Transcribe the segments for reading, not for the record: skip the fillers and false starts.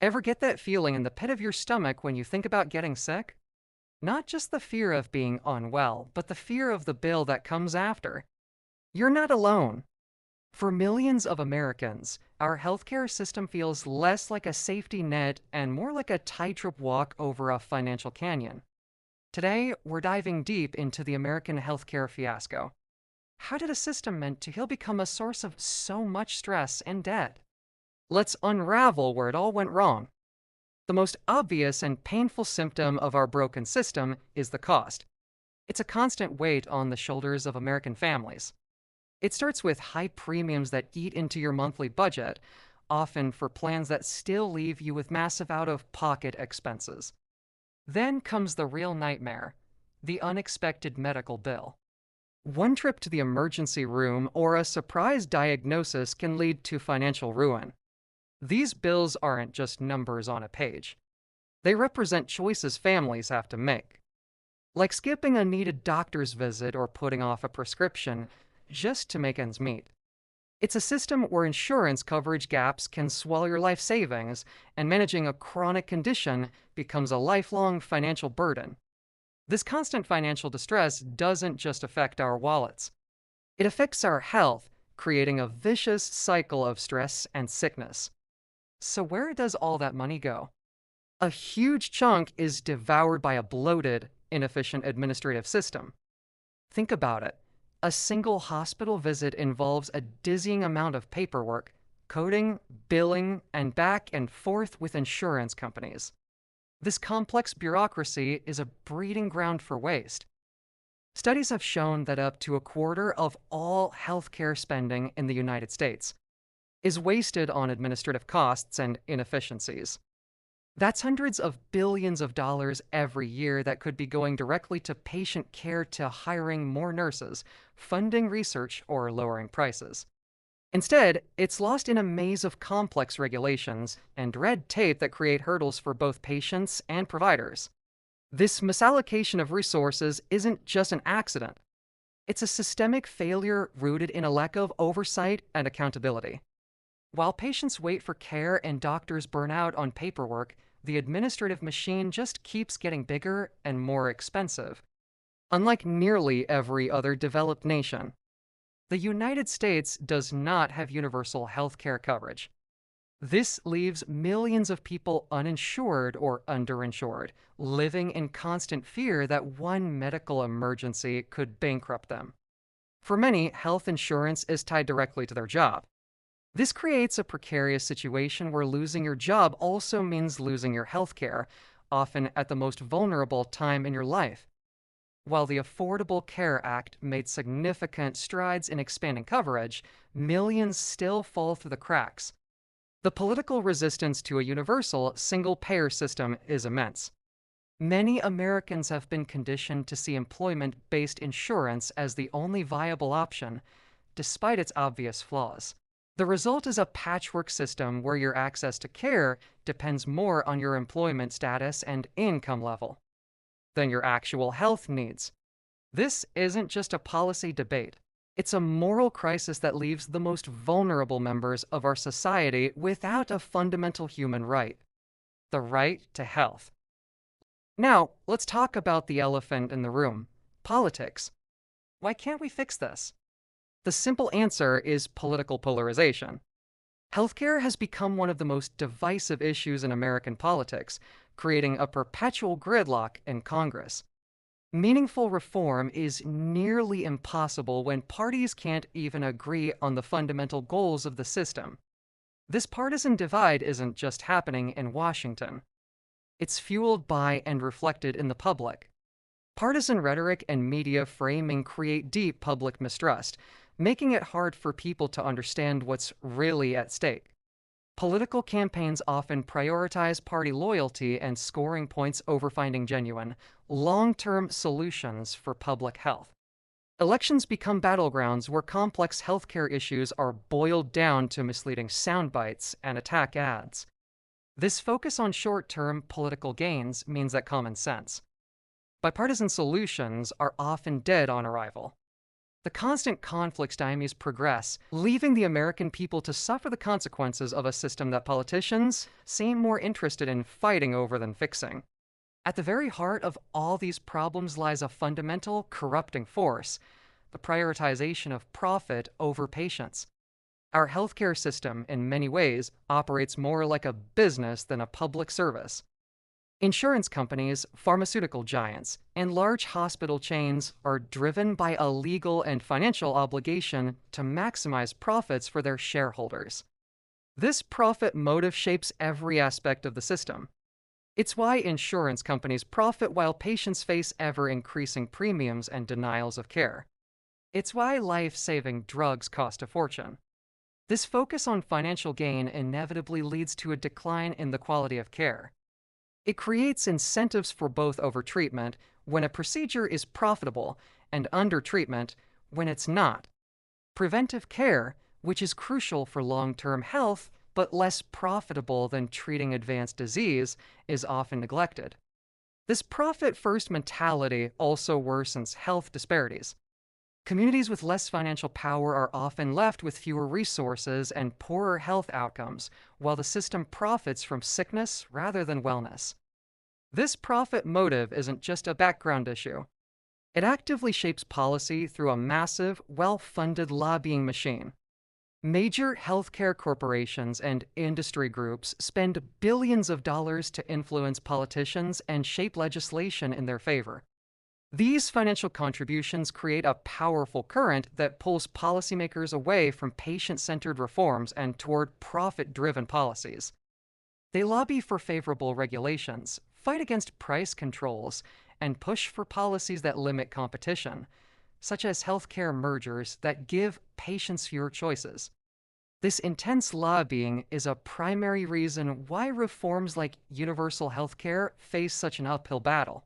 Ever get that feeling in the pit of your stomach when you think about getting sick? Not just the fear of being unwell, but the fear of the bill that comes after. You're not alone. For millions of Americans, our healthcare system feels less like a safety net and more like a tightrope walk over a financial canyon. Today, we're diving deep into the American healthcare fiasco. How did a system meant to heal become a source of so much stress and debt? Let's unravel where it all went wrong. The most obvious and painful symptom of our broken system is the cost. It's a constant weight on the shoulders of American families. It starts with high premiums that eat into your monthly budget, often for plans that still leave you with massive out of pocket expenses. Then comes the real nightmare, the unexpected medical bill. One trip to the emergency room or a surprise diagnosis can lead to financial ruin. These bills aren't just numbers on a page. They represent choices families have to make. Like skipping a needed doctor's visit or putting off a prescription just to make ends meet. It's a system where insurance coverage gaps can swallow your life savings, and managing a chronic condition becomes a lifelong financial burden. This constant financial distress doesn't just affect our wallets. It affects our health, creating a vicious cycle of stress and sickness. So where does all that money go? A huge chunk is devoured by a bloated, inefficient administrative system. Think about it. A single hospital visit involves a dizzying amount of paperwork, coding, billing, and back and forth with insurance companies. This complex bureaucracy is a breeding ground for waste. Studies have shown that up to a quarter of all healthcare spending in the United States is wasted on administrative costs and inefficiencies. That's hundreds of billions of dollars every year that could be going directly to patient care, to hiring more nurses, funding research, or lowering prices. Instead, it's lost in a maze of complex regulations and red tape that create hurdles for both patients and providers. This misallocation of resources isn't just an accident. It's a systemic failure rooted in a lack of oversight and accountability. While patients wait for care and doctors burn out on paperwork, the administrative machine just keeps getting bigger and more expensive. Unlike nearly every other developed nation, the United States does not have universal health care coverage. This leaves millions of people uninsured or underinsured, living in constant fear that one medical emergency could bankrupt them. For many, health insurance is tied directly to their job. This creates a precarious situation where losing your job also means losing your health care, often at the most vulnerable time in your life. While the Affordable Care Act made significant strides in expanding coverage, millions still fall through the cracks. The political resistance to a universal, single-payer system is immense. Many Americans have been conditioned to see employment-based insurance as the only viable option, despite its obvious flaws. The result is a patchwork system where your access to care depends more on your employment status and income level than your actual health needs. This isn't just a policy debate. It's a moral crisis that leaves the most vulnerable members of our society without a fundamental human right: the right to health. Now, let's talk about the elephant in the room: politics. Why can't we fix this? The simple answer is political polarization. Healthcare has become one of the most divisive issues in American politics, creating a perpetual gridlock in Congress. Meaningful reform is nearly impossible when parties can't even agree on the fundamental goals of the system. This partisan divide isn't just happening in Washington. It's fueled by and reflected in the public. Partisan rhetoric and media framing create deep public mistrust, making it hard for people to understand what's really at stake. Political campaigns often prioritize party loyalty and scoring points over finding genuine, long-term solutions for public health. Elections become battlegrounds where complex healthcare issues are boiled down to misleading sound bites and attack ads. This focus on short-term political gains means that common sense, bipartisan solutions are often dead on arrival. The constant conflicts stymies progress, leaving the American people to suffer the consequences of a system that politicians seem more interested in fighting over than fixing. At the very heart of all these problems lies a fundamental corrupting force: the prioritization of profit over patients. Our healthcare system, in many ways, operates more like a business than a public service. Insurance companies, pharmaceutical giants, and large hospital chains are driven by a legal and financial obligation to maximize profits for their shareholders. This profit motive shapes every aspect of the system. It's why insurance companies profit while patients face ever-increasing premiums and denials of care. It's why life-saving drugs cost a fortune. This focus on financial gain inevitably leads to a decline in the quality of care. It creates incentives for both overtreatment when a procedure is profitable and undertreatment when it's not. Preventive care, which is crucial for long-term health but less profitable than treating advanced disease, is often neglected. This profit-first mentality also worsens health disparities. Communities with less financial power are often left with fewer resources and poorer health outcomes, while the system profits from sickness rather than wellness. This profit motive isn't just a background issue. It actively shapes policy through a massive, well-funded lobbying machine. Major healthcare corporations and industry groups spend billions of dollars to influence politicians and shape legislation in their favor. These financial contributions create a powerful current that pulls policymakers away from patient-centered reforms and toward profit-driven policies. They lobby for favorable regulations, fight against price controls, and push for policies that limit competition, such as healthcare mergers that give patients fewer choices. This intense lobbying is a primary reason why reforms like universal healthcare face such an uphill battle.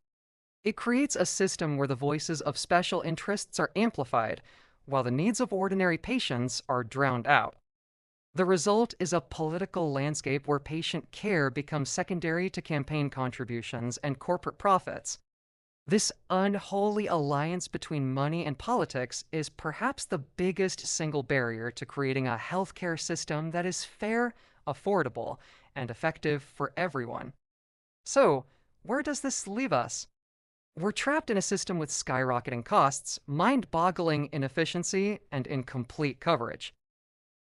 It creates a system where the voices of special interests are amplified, while the needs of ordinary patients are drowned out. The result is a political landscape where patient care becomes secondary to campaign contributions and corporate profits. This unholy alliance between money and politics is perhaps the biggest single barrier to creating a healthcare system that is fair, affordable, and effective for everyone. So, where does this leave us? We're trapped in a system with skyrocketing costs, mind-boggling inefficiency, and incomplete coverage.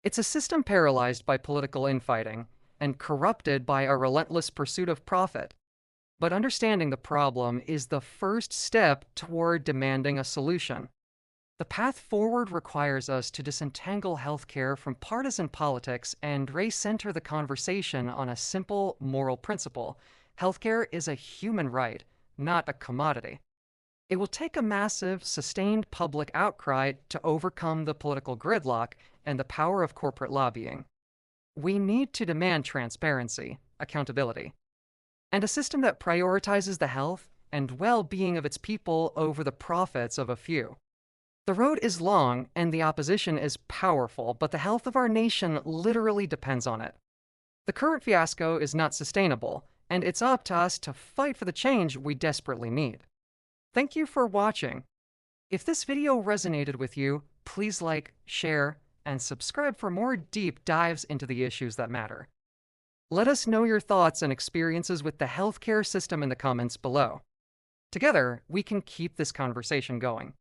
It's a system paralyzed by political infighting and corrupted by a relentless pursuit of profit. But understanding the problem is the first step toward demanding a solution. The path forward requires us to disentangle healthcare from partisan politics and recenter the conversation on a simple moral principle: healthcare is a human right, not a commodity. It will take a massive, sustained public outcry to overcome the political gridlock and the power of corporate lobbying. We need to demand transparency, accountability, and a system that prioritizes the health and well-being of its people over the profits of a few. The road is long and the opposition is powerful, but the health of our nation literally depends on it. The current fiasco is not sustainable, and it's up to us to fight for the change we desperately need. Thank you for watching. If this video resonated with you, please like, share, and subscribe for more deep dives into the issues that matter. Let us know your thoughts and experiences with the healthcare system in the comments below. Together, we can keep this conversation going.